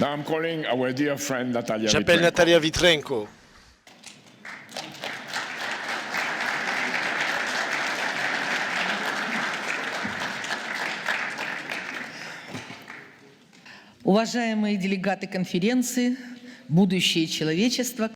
Now I'm calling our dear friend Natalia J'appelle Vitrenko. Natalia Vitrenko. Уважаемые делегаты конференции, будущее человечества.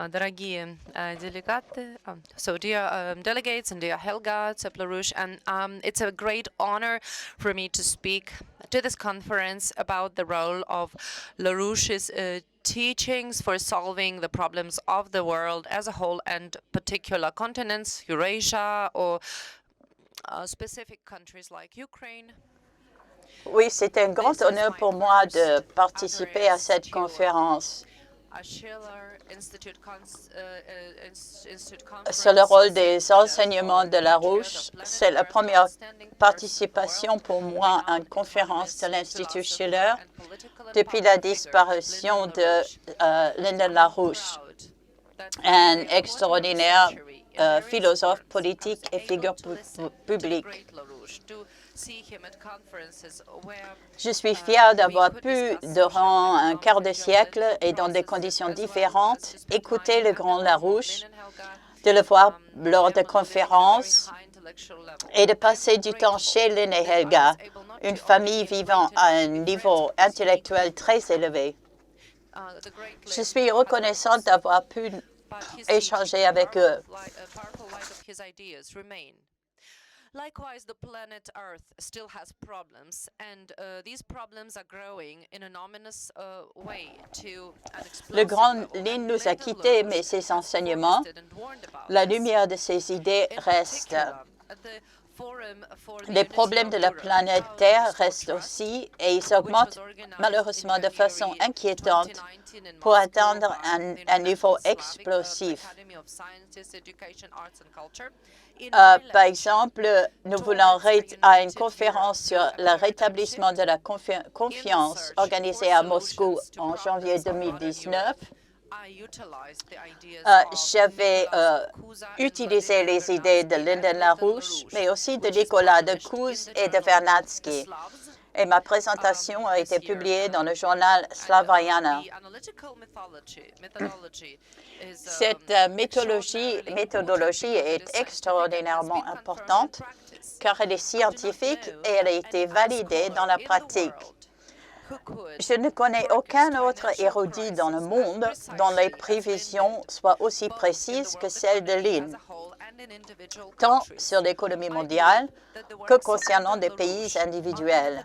Дорогие делегаты, so dear delegates and dear Helga Zepp-LaRouche, and it's a great honor for me to speak to this conference about the role of LaRouche's teachings for solving the problems of the world as a whole and particular continents, Eurasia or specific countries like Ukraine. Oui, c'est un grand honneur pour moi de participer à cette conférence sur le rôle des enseignements de Larouche. C'est la première participation pour moi à une conférence de l'Institut Schiller depuis la disparition de Lyndon LaRouche, un extraordinaire philosophe politique et figure publique. Je suis fière d'avoir pu, durant un quart de siècle et dans des conditions différentes, écouter le grand Larouche, de le voir lors de conférences et de passer du temps chez Lynn et Helga, une famille vivant à un niveau intellectuel très élevé. Je suis reconnaissante d'avoir pu échanger avec eux. Likewise, the planet Earth still has problems, and these problems are growing in an ominous way to an explosive Le grand Lynn nous a quittés, mais ses enseignements, la lumière de ses idées reste. Les problèmes de la planète Terre restent aussi et ils augmentent malheureusement de façon inquiétante pour atteindre un niveau explosif. Par exemple, nous voulons à une conférence sur le rétablissement de la confiance organisée à Moscou en janvier 2019. J'avais utilisé les idées de Lyndon LaRouche, mais aussi de Nicolas de Kouz et de Vernadsky. Et ma présentation a été publiée dans le journal Slavayana. Cette méthodologie est extraordinairement importante car elle est scientifique et elle a été validée dans la pratique. Je ne connais aucun autre érudit dans le monde dont les prévisions soient aussi précises que celles de Lynn, tant sur l'économie mondiale que concernant des pays individuels.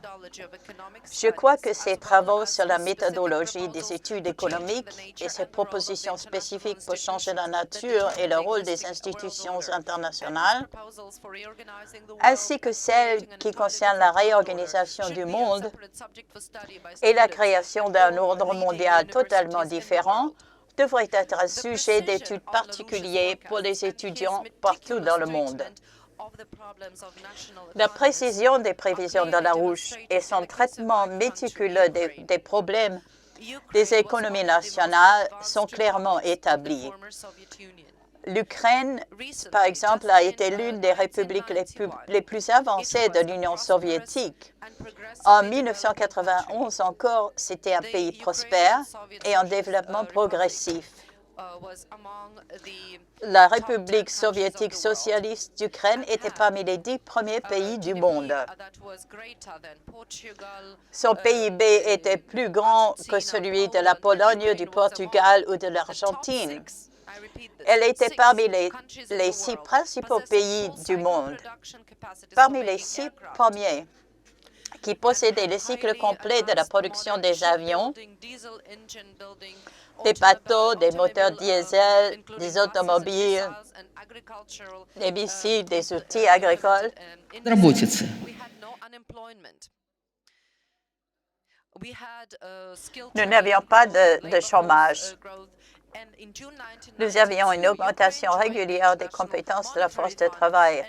Je crois que ses travaux sur la méthodologie des études économiques et ses propositions spécifiques pour changer la nature et le rôle des institutions internationales, ainsi que celles qui concernent la réorganisation du monde et la création d'un ordre mondial totalement différent, devrait être un sujet d'étude particulier pour les étudiants partout dans le monde. La précision des prévisions de LaRouche et son traitement méticuleux des problèmes des économies nationales sont clairement établis. L'Ukraine, par exemple, a été l'une des républiques les plus avancées de l'Union soviétique. En 1991 encore, c'était un pays prospère et en développement progressif. La République soviétique socialiste d'Ukraine était parmi les 10 premiers pays du monde. Son PIB était plus grand que celui de la Pologne, du Portugal ou de l'Argentine. Elle était parmi les 6 principaux pays du monde, parmi les 6 premiers qui possédaient le cycle complet de la production des avions, des bateaux, des moteurs diesel, des automobiles, des missiles, des outils agricoles. Nous n'avions pas de chômage. Nous avions une augmentation régulière des compétences de la force de travail.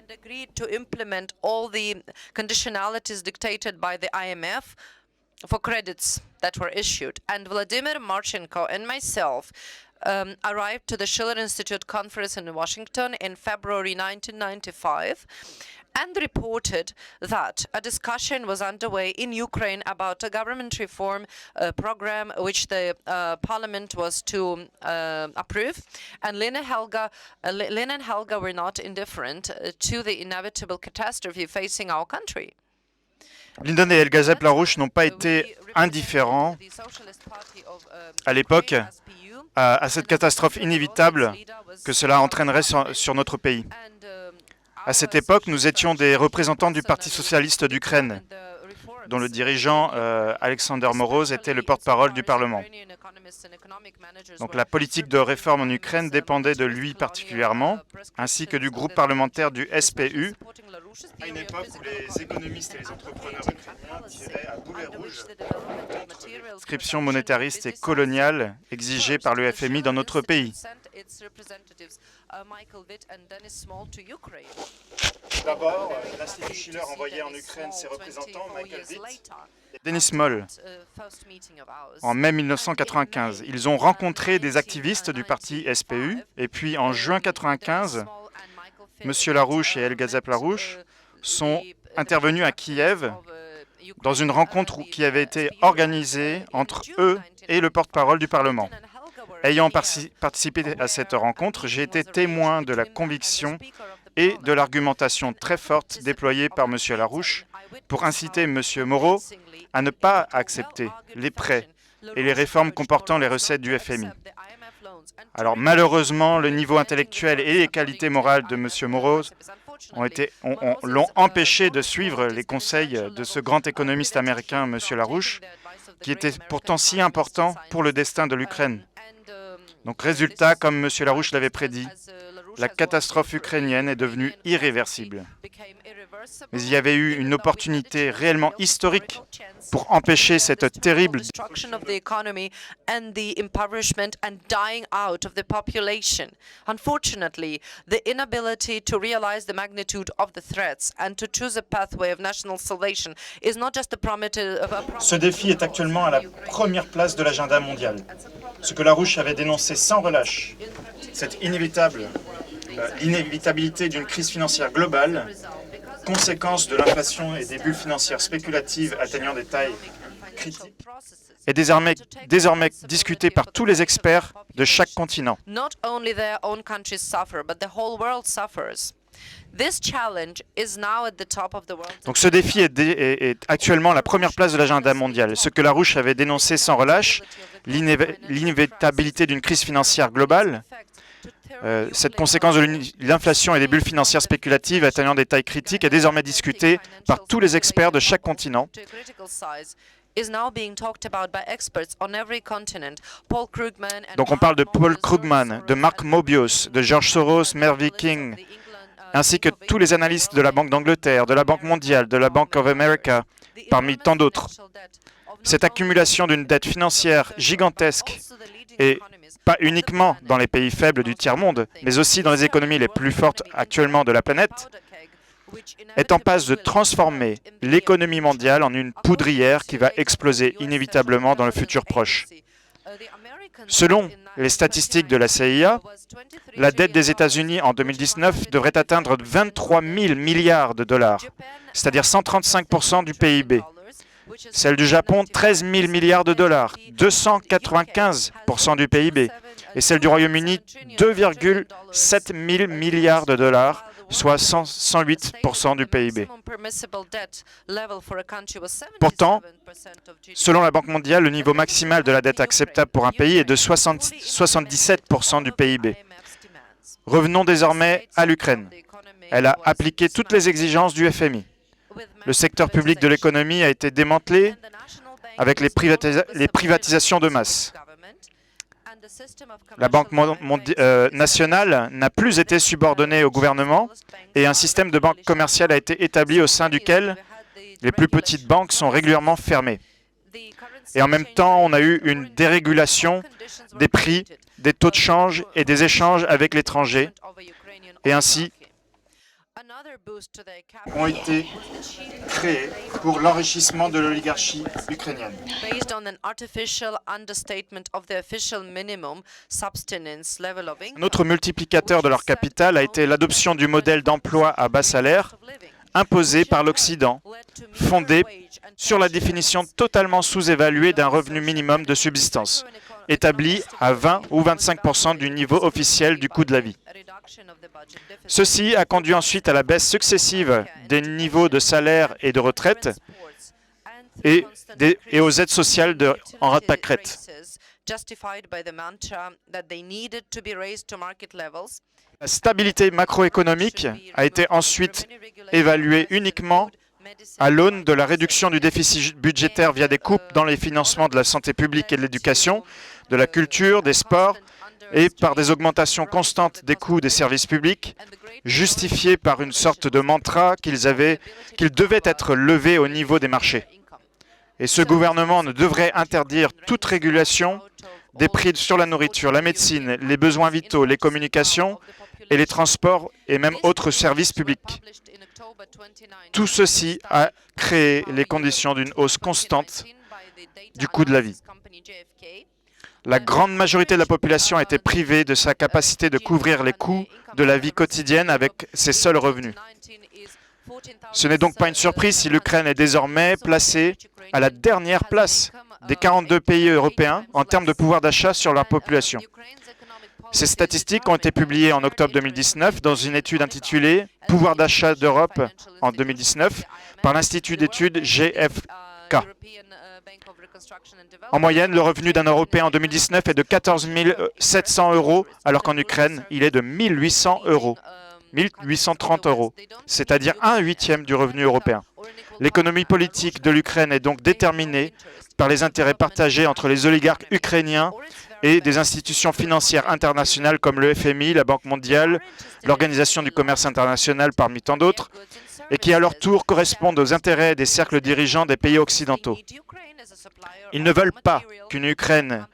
To implement all the conditionalities dictated by the IMF for credits that were issued. And Vladimir Marchenko and myself arrived to the Schiller Institute conference in Washington in February 1995 and reported that a discussion was underway in Ukraine about a government reform program which the parliament was to approve. And Lynn and Helga were not indifferent to the inevitable catastrophe facing our country. Lyndon et Helga Zepp-LaRouche n'ont pas été indifférents à l'époque à cette catastrophe inévitable que cela entraînerait sur notre pays. À cette époque, nous étions des représentants du Parti socialiste d'Ukraine, dont le dirigeant Alexander Moroz était le porte-parole du Parlement. Donc la politique de réforme en Ukraine dépendait de lui particulièrement, ainsi que du groupe parlementaire du SPU, à une époque où les économistes et les entrepreneurs ukrainiens tiraient à boulet rouge l'inscription monétariste et coloniale exigée par le FMI dans notre pays. D'abord, l'Institut Schiller envoyait en Ukraine ses représentants, Michael Witt et Denis Small, en mai 1995. Ils ont rencontré des activistes du parti SPU, et puis en juin 1995, M. Larouche et Helga Zepp-LaRouche sont intervenus à Kiev dans une rencontre qui avait été organisée entre eux et le porte-parole du Parlement. Ayant participé à cette rencontre, j'ai été témoin de la conviction et de l'argumentation très forte déployée par M. Larouche pour inciter M. Moreau à ne pas accepter les prêts et les réformes comportant les recettes du FMI. Alors malheureusement, le niveau intellectuel et les qualités morales de M. Moreau l'ont empêché de suivre les conseils de ce grand économiste américain, M. Larouche, qui était pourtant si important pour le destin de l'Ukraine. Donc résultat, comme M. Larouche l'avait prédit, la catastrophe ukrainienne est devenue irréversible. Mais il y avait eu une opportunité réellement historique pour empêcher cette terrible destruction of the economy and the impoverishment and dying out of the population. Unfortunately, the inability to realize the magnitude of the threats and to choose a pathway of national salvation is not just a Ce défi est actuellement à la première place de l'agenda mondial. Ce que Larouche avait dénoncé sans relâche, cette l'inévitabilité d'une crise financière globale, conséquence de l'inflation et des bulles financières spéculatives atteignant des tailles critiques, est désormais discuté par tous les experts de chaque continent. Not only their own countries suffer, but the whole world suffers. This challenge is now at the top of the world. Donc ce défi est actuellement à la première place de l'agenda mondial. Ce que Larouche avait dénoncé sans relâche, l'inévitabilité d'une crise financière globale, cette conséquence de l'inflation et des bulles financières spéculatives atteignant des tailles critiques est désormais discutée par tous les experts de chaque continent. Donc on parle de Paul Krugman, de Mark Mobius, de George Soros, Mervyn King, ainsi que tous les analystes de la Banque d'Angleterre, de la Banque mondiale, de la Bank of America, parmi tant d'autres. Cette accumulation d'une dette financière gigantesque, et pas uniquement dans les pays faibles du tiers-monde, mais aussi dans les économies les plus fortes actuellement de la planète, est en passe de transformer l'économie mondiale en une poudrière qui va exploser inévitablement dans le futur proche. Selon les statistiques de la CIA, la dette des États-Unis en 2019 devrait atteindre 23 000 milliards de dollars, c'est-à-dire 135% du PIB. Celle du Japon, 13 000 milliards de dollars, 295% du PIB. Et celle du Royaume-Uni, 2,7 000 milliards de dollars, soit 108% du PIB. Pourtant, selon la Banque mondiale, le niveau maximal de la dette acceptable pour un pays est de 77% du PIB. Revenons désormais à l'Ukraine. Elle a appliqué toutes les exigences du FMI. Le secteur public de l'économie a été démantelé avec les privatisations de masse. La Banque nationale n'a plus été subordonnée au gouvernement et un système de banque commerciale a été établi au sein duquel les plus petites banques sont régulièrement fermées. Et en même temps, on a eu une dérégulation des prix, des taux de change et des échanges avec l'étranger. Et ainsi, ont été créés pour l'enrichissement de l'oligarchie ukrainienne. based on an artificial understatement of the official minimum subsistence level of Un income. autre multiplicateur de leur capital a été l'adoption du modèle d'emploi à bas salaire imposé par l'Occident, fondé sur la définition totalement sous-évaluée d'un revenu minimum de subsistance, établi à 20 ou 25% du niveau officiel du coût de la vie. Ceci a conduit ensuite à la baisse successive des niveaux de salaire et de retraite et aux aides sociales en rate pâquerette. La stabilité macroéconomique a été ensuite évaluée uniquement à l'aune de la réduction du déficit budgétaire via des coupes dans les financements de la santé publique et de l'éducation, de la culture, des sports, et par des augmentations constantes des coûts des services publics, justifiées par une sorte de mantra qu'ils devaient être levés au niveau des marchés. Et ce gouvernement ne devrait interdire toute régulation des prix sur la nourriture, la médecine, les besoins vitaux, les communications et les transports et même autres services publics. Tout ceci a créé les conditions d'une hausse constante du coût de la vie. La grande majorité de la population a été privée de sa capacité de couvrir les coûts de la vie quotidienne avec ses seuls revenus. Ce n'est donc pas une surprise si l'Ukraine est désormais placée à la dernière place des 42 pays européens en termes de pouvoir d'achat sur leur population. Ces statistiques ont été publiées en octobre 2019 dans une étude intitulée « Pouvoir d'achat d'Europe en 2019 » par l'Institut d'études GfK. En moyenne, le revenu d'un Européen en 2019 est de 14 700 €, alors qu'en Ukraine, il est de 1 800 €, 1 830 €, c'est-à-dire 1/8 du revenu européen. L'économie politique de l'Ukraine est donc déterminée par les intérêts partagés entre les oligarques ukrainiens et des institutions financières internationales comme le FMI, la Banque mondiale, l'Organisation du commerce international parmi tant d'autres, et qui à leur tour correspondent aux intérêts des cercles dirigeants des pays occidentaux. Ils ne veulent pas d'une Ukraine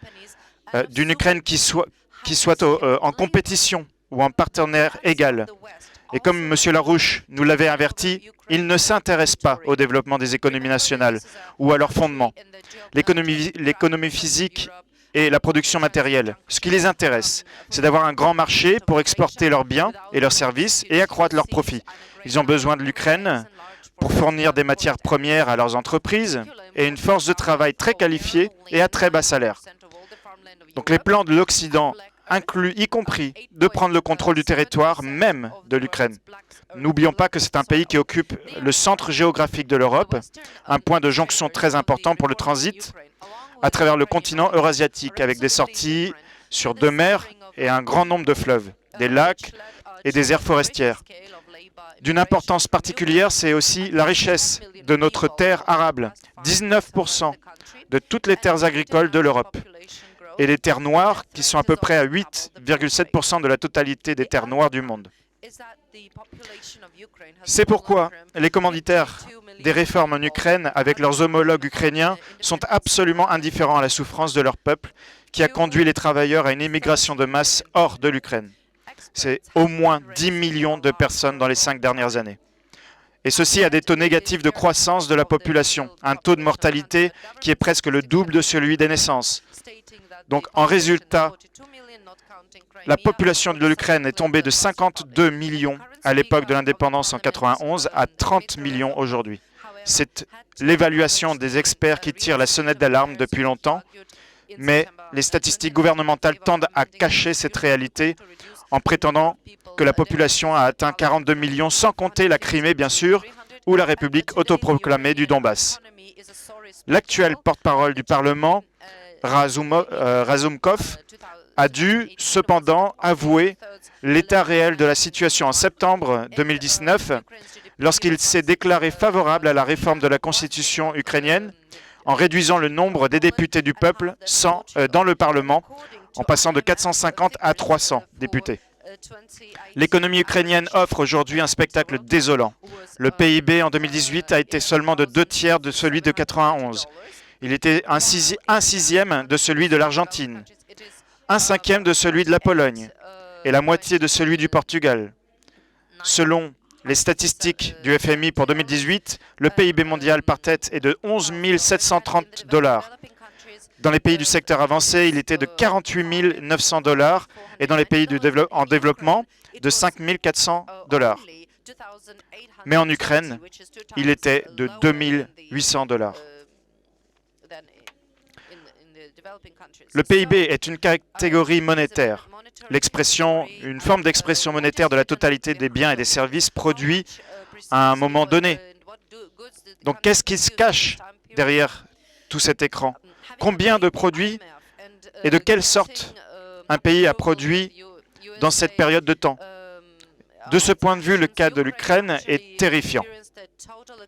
qui soit en compétition ou en partenaire égal. Et comme M. Larouche nous l'avait averti, ils ne s'intéressent pas au développement des économies nationales ou à leurs fondements, l'économie physique et la production matérielle. Ce qui les intéresse, c'est d'avoir un grand marché pour exporter leurs biens et leurs services et accroître leurs profits. Ils ont besoin de l'Ukraine pour fournir des matières premières à leurs entreprises et une force de travail très qualifiée et à très bas salaire. Donc les plans de l'Occident incluent y compris de prendre le contrôle du territoire même de l'Ukraine. N'oublions pas que c'est un pays qui occupe le centre géographique de l'Europe, un point de jonction très important pour le transit à travers le continent eurasiatique, avec des sorties sur 2 mers et un grand nombre de fleuves, des lacs et des aires forestières. D'une importance particulière, c'est aussi la richesse de notre terre arable. 19% de toutes les terres agricoles de l'Europe. Et les terres noires, qui sont à peu près à 8,7% de la totalité des terres noires du monde. C'est pourquoi les commanditaires des réformes en Ukraine, avec leurs homologues ukrainiens, sont absolument indifférents à la souffrance de leur peuple, qui a conduit les travailleurs à une immigration de masse hors de l'Ukraine. C'est au moins 10 millions de personnes dans les 5 dernières années. Et ceci a des taux négatifs de croissance de la population, un taux de mortalité qui est presque le double de celui des naissances. Donc, en résultat, la population de l'Ukraine est tombée de 52 millions à l'époque de l'indépendance en 91 à 30 millions aujourd'hui. C'est l'évaluation des experts qui tirent la sonnette d'alarme depuis longtemps, mais les statistiques gouvernementales tendent à cacher cette réalité en prétendant que la population a atteint 42 millions, sans compter la Crimée, bien sûr, ou la République autoproclamée du Donbass. L'actuel porte-parole du Parlement, Razumkov, a dû cependant avouer l'état réel de la situation en septembre 2019, lorsqu'il s'est déclaré favorable à la réforme de la Constitution ukrainienne, en réduisant le nombre des députés du peuple dans le Parlement, en passant de 450 à 300 députés. L'économie ukrainienne offre aujourd'hui un spectacle désolant. Le PIB en 2018 a été seulement de 2/3 de celui de 91. Il était un sixième de celui de l'Argentine, 1/5 de celui de la Pologne et la moitié de celui du Portugal. Selon les statistiques du FMI pour 2018, le PIB mondial par tête est de 11 730 $. Dans les pays du secteur avancé, il était de 48 900 $ et dans les pays en développement, de 5 400 $. Mais en Ukraine, il était de 2 800 $. Le PIB est une catégorie monétaire, une forme d'expression monétaire de la totalité des biens et des services produits à un moment donné. Donc qu'est-ce qui se cache derrière tout cet écran? Combien de produits et de quelle sorte un pays a produit dans cette période de temps? De ce point de vue, le cas de l'Ukraine est terrifiant.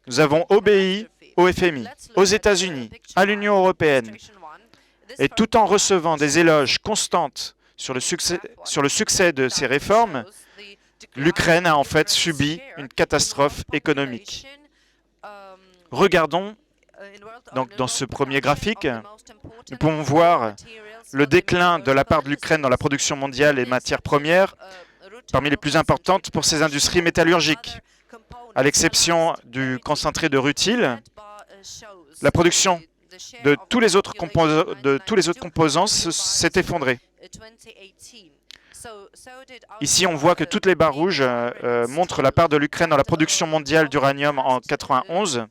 Nous avons obéi au FMI, aux États-Unis, à l'Union européenne, et tout en recevant des éloges constantes sur le succès de ces réformes, l'Ukraine a en fait subi une catastrophe économique. Regardons donc dans ce premier graphique, nous pouvons voir le déclin de la part de l'Ukraine dans la production mondiale des matières premières, parmi les plus importantes pour ses industries métallurgiques. À l'exception du concentré de rutile, la production de tous les autres composants s'est effondrée. Ici, on voit que toutes les barres rouges montrent la part de l'Ukraine dans la production mondiale d'uranium en 1991.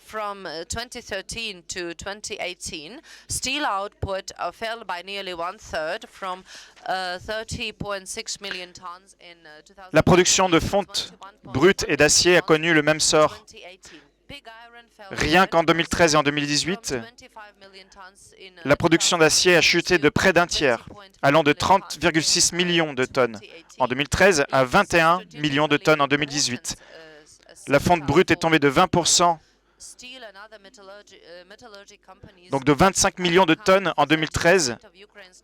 From 2013 to 2018, steel output fell by nearly one-third from 30.6 million tons in 2000. La production de fonte brute et d'acier a connu le même sort. Rien qu'en 2013 et en 2018, la production d'acier a chuté de près d'un tiers, allant de 30,6 millions de tonnes en 2013 à 21 millions de tonnes en 2018. La fonte brute est tombée de 20%, donc de 25 millions de tonnes en 2013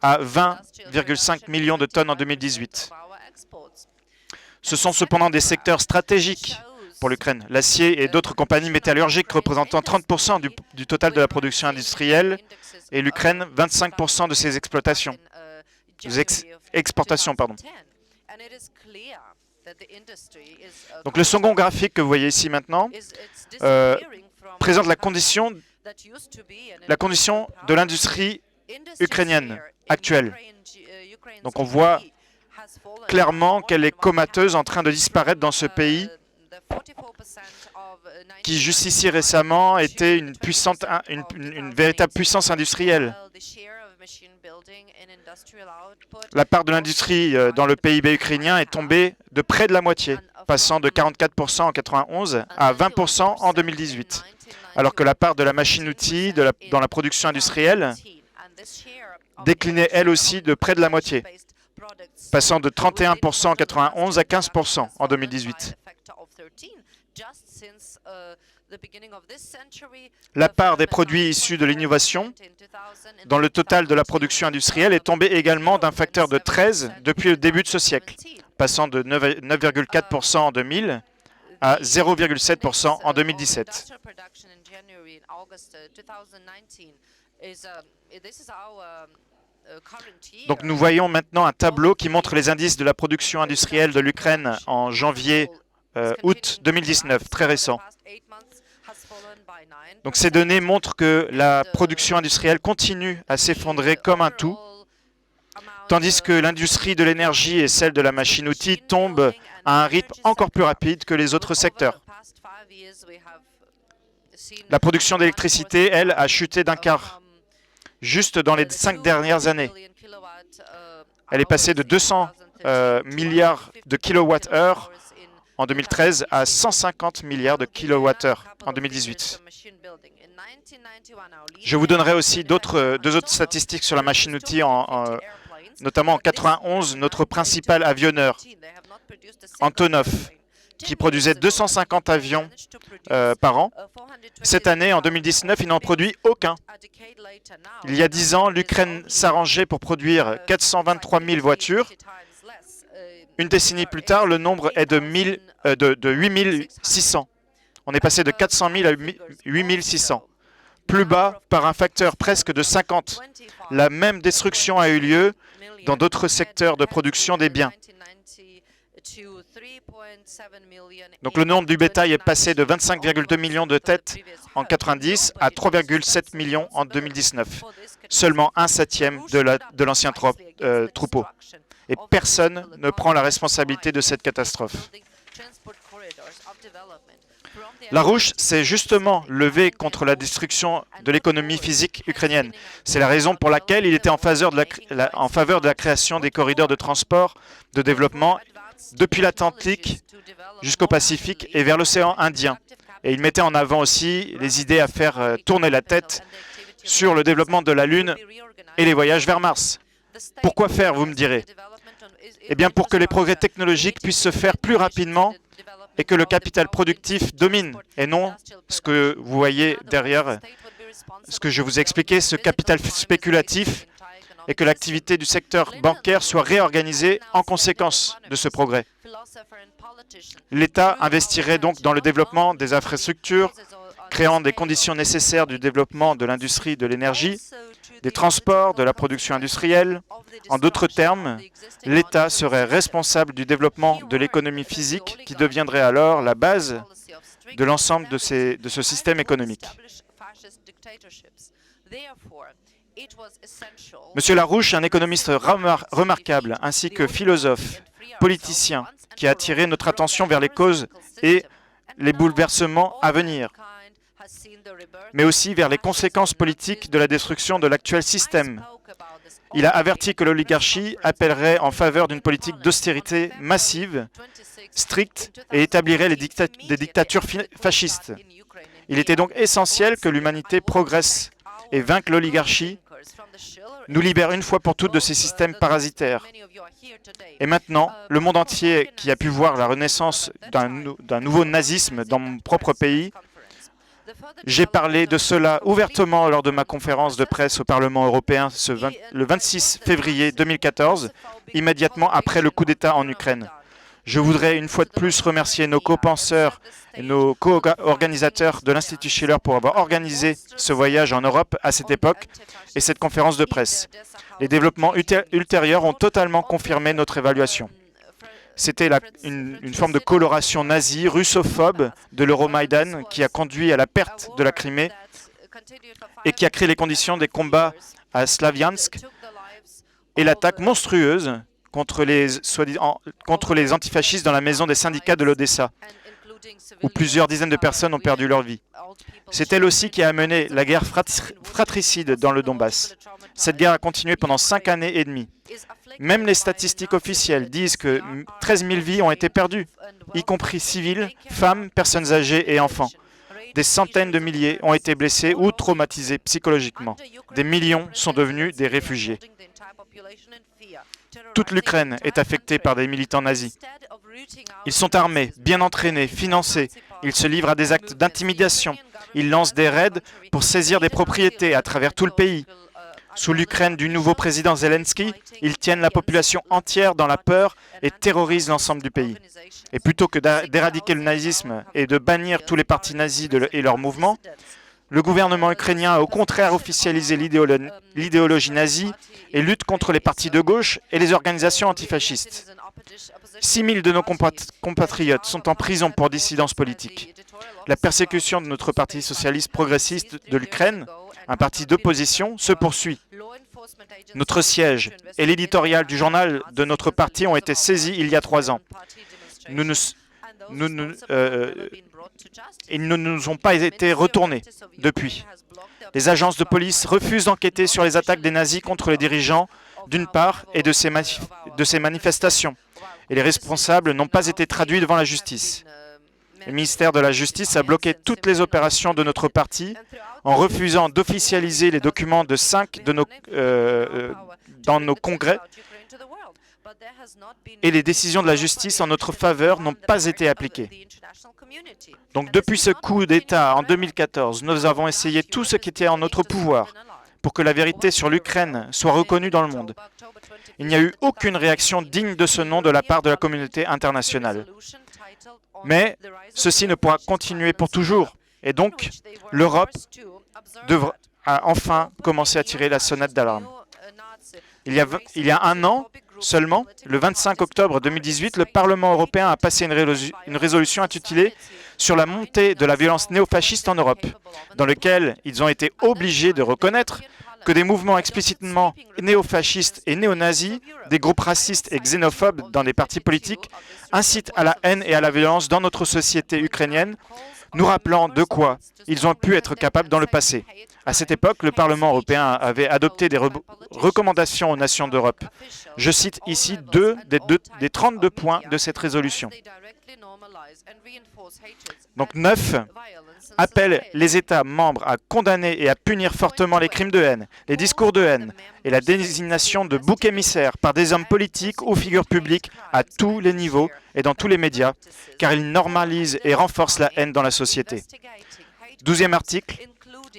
à 20,5 millions de tonnes en 2018. Ce sont cependant des secteurs stratégiques pour l'Ukraine. L'acier et d'autres compagnies métallurgiques représentant 30% du total de la production industrielle et l'Ukraine 25% de ses exportations. Donc le second graphique que vous voyez ici maintenant présente la condition de l'industrie ukrainienne actuelle. Donc on voit clairement qu'elle est comateuse, en train de disparaître dans ce pays qui jusqu'ici récemment était une véritable puissance industrielle. La part de l'industrie dans le PIB ukrainien est tombée de près de la moitié, passant de 44% en 1991 à 20% en 2018, alors que la part de la machine-outil dans la production industrielle déclinait elle aussi de près de la moitié, passant de 31% en 1991 à 15% en 2018. La part des produits issus de l'innovation dans le total de la production industrielle est tombée également d'un facteur de 13 depuis le début de ce siècle, passant de 9,4% en 2000 à 0,7% en 2017. Donc nous voyons maintenant un tableau qui montre les indices de la production industrielle de l'Ukraine en janvier-août 2019, très récent. Donc ces données montrent que la production industrielle continue à s'effondrer comme un tout, tandis que l'industrie de l'énergie et celle de la machine-outil tombent à un rythme encore plus rapide que les autres secteurs. La production d'électricité, elle, a chuté d'un quart, juste dans les 5 dernières années. Elle est passée de 200 milliards de kilowattheures en 2013 à 150 milliards de kilowattheures en 2018. Je vous donnerai aussi deux autres statistiques sur la machine-outil, notamment en 1991, notre principal avionneur, Antonov, qui produisait 250 avions par an. Cette année, en 2019, il n'en produit aucun. Il y a 10 ans, l'Ukraine s'arrangeait pour produire 423 000 voitures. Une décennie plus tard, le nombre est de 8 600. On est passé de 400 000 à 8 600. Plus bas par un facteur presque de 50. La même destruction a eu lieu dans d'autres secteurs de production des biens. Donc le nombre du bétail est passé de 25,2 millions de têtes en 90 à 3,7 millions en 2019. Seulement un septième de l'ancien troupeau. Et personne ne prend la responsabilité de cette catastrophe. Larouche s'est justement levé contre la destruction de l'économie physique ukrainienne. C'est la raison pour laquelle il était en faveur de la création des corridors de transport, de développement, depuis l'Atlantique jusqu'au Pacifique et vers l'océan Indien. Et il mettait en avant aussi les idées à faire tourner la tête sur le développement de la Lune et les voyages vers Mars. Pourquoi faire, vous me direz? Eh bien, pour que les progrès technologiques puissent se faire plus rapidement et que le capital productif domine, et non ce que vous voyez derrière, ce que je vous ai expliqué, ce capital spéculatif, et que l'activité du secteur bancaire soit réorganisée en conséquence de ce progrès. L'État investirait donc dans le développement des infrastructures, créant des conditions nécessaires du développement de l'industrie de l'énergie, des transports, de la production industrielle. En d'autres termes, l'État serait responsable du développement de l'économie physique qui deviendrait alors la base de l'ensemble de ce système économique. Monsieur Larouche, un économiste remarquable, ainsi que philosophe, politicien, qui a attiré notre attention vers les causes et les bouleversements à venir, mais aussi vers les conséquences politiques de la destruction de l'actuel système. Il a averti que l'oligarchie appellerait en faveur d'une politique d'austérité massive, stricte, et établirait des dictatures fascistes. Il était donc essentiel que l'humanité progresse et vainque l'oligarchie, nous libère une fois pour toutes de ces systèmes parasitaires. Et maintenant, le monde entier qui a pu voir la renaissance d'un nouveau nazisme dans mon propre pays, j'ai parlé de cela ouvertement lors de ma conférence de presse au Parlement européen le 26 février 2014, immédiatement après le coup d'État en Ukraine. Je voudrais une fois de plus remercier nos co-penseurs et nos co-organisateurs de l'Institut Schiller pour avoir organisé ce voyage en Europe à cette époque et cette conférence de presse. Les développements ultérieurs ont totalement confirmé notre évaluation. C'était une forme de coloration nazie, russophobe de l'Euromaïdan qui a conduit à la perte de la Crimée et qui a créé les conditions des combats à Slaviansk et l'attaque monstrueuse contre les antifascistes dans la maison des syndicats de l'Odessa, où plusieurs dizaines de personnes ont perdu leur vie. C'est elle aussi qui a mené la guerre fratricide dans le Donbass. Cette guerre a continué pendant 5 années et demie. Même les statistiques officielles disent que 13 000 vies ont été perdues, y compris civils, femmes, personnes âgées et enfants. Des centaines de milliers ont été blessés ou traumatisés psychologiquement. Des millions sont devenus des réfugiés. Toute l'Ukraine est affectée par des militants nazis. Ils sont armés, bien entraînés, financés. Ils se livrent à des actes d'intimidation. Ils lancent des raids pour saisir des propriétés à travers tout le pays. Sous l'Ukraine du nouveau président Zelensky, ils tiennent la population entière dans la peur et terrorisent l'ensemble du pays. Et plutôt que d'éradiquer le nazisme et de bannir tous les partis nazis et leurs mouvements, le gouvernement ukrainien a au contraire officialisé l'idéologie nazie et lutte contre les partis de gauche et les organisations antifascistes. 6 000 de nos compatriotes sont en prison pour dissidence politique. La persécution de notre parti socialiste progressiste de l'Ukraine, un parti d'opposition, se poursuit. Notre siège et l'éditorial du journal de notre parti ont été saisis il y a 3 ans. Ils ne nous ont pas été retournés depuis. Les agences de police refusent d'enquêter sur les attaques des nazis contre les dirigeants, d'une part, et de ces manifestations. Et les responsables n'ont pas été traduits devant la justice. Le ministère de la Justice a bloqué toutes les opérations de notre parti en refusant d'officialiser les documents de 5 dans nos congrès. Et les décisions de la justice en notre faveur n'ont pas été appliquées. Donc depuis ce coup d'État en 2014, nous avons essayé tout ce qui était en notre pouvoir pour que la vérité sur l'Ukraine soit reconnue dans le monde. Il n'y a eu aucune réaction digne de ce nom de la part de la communauté internationale. Mais ceci ne pourra continuer pour toujours. Et donc, l'Europe a enfin commencé à tirer la sonnette d'alarme. Il y a 1 an, Seulement, le 25 octobre 2018, le Parlement européen a passé une résolution intitulée « Sur la montée de la violence néofasciste en Europe », dans laquelle ils ont été obligés de reconnaître que des mouvements explicitement néofascistes et néo-nazis, des groupes racistes et xénophobes dans des partis politiques, incitent à la haine et à la violence dans notre société ukrainienne, nous rappelant de quoi ils ont pu être capables dans le passé. À cette époque, le Parlement européen avait adopté des recommandations aux nations d'Europe. Je cite ici des 32 points de cette résolution. Donc 9 appelle les États membres à condamner et à punir fortement les crimes de haine, les discours de haine et la désignation de boucs émissaires par des hommes politiques ou figures publiques à tous les niveaux et dans tous les médias, car ils normalisent et renforcent la haine dans la société. 12e article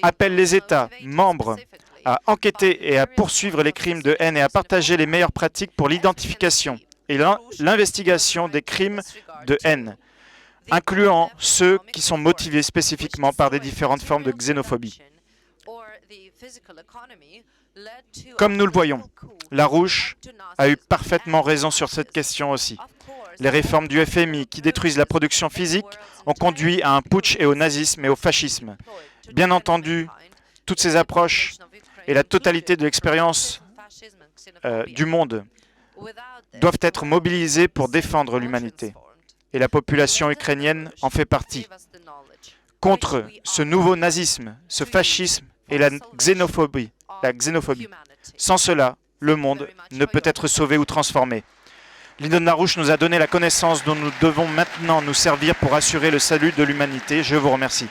appelle les États membres à enquêter et à poursuivre les crimes de haine et à partager les meilleures pratiques pour l'identification et l'investigation des crimes de haine, incluant ceux qui sont motivés spécifiquement par des différentes formes de xénophobie. Comme nous le voyons, Larouche a eu parfaitement raison sur cette question aussi. Les réformes du FMI qui détruisent la production physique ont conduit à un putsch et au nazisme et au fascisme. Bien entendu, toutes ces approches et la totalité de l'expérience du monde doivent être mobilisées pour défendre l'humanité. Et la population ukrainienne en fait partie. Contre ce nouveau nazisme, ce fascisme et la xénophobie. Sans cela, le monde ne peut être sauvé ou transformé. Lindon Larouche nous a donné la connaissance dont nous devons maintenant nous servir pour assurer le salut de l'humanité. Je vous remercie.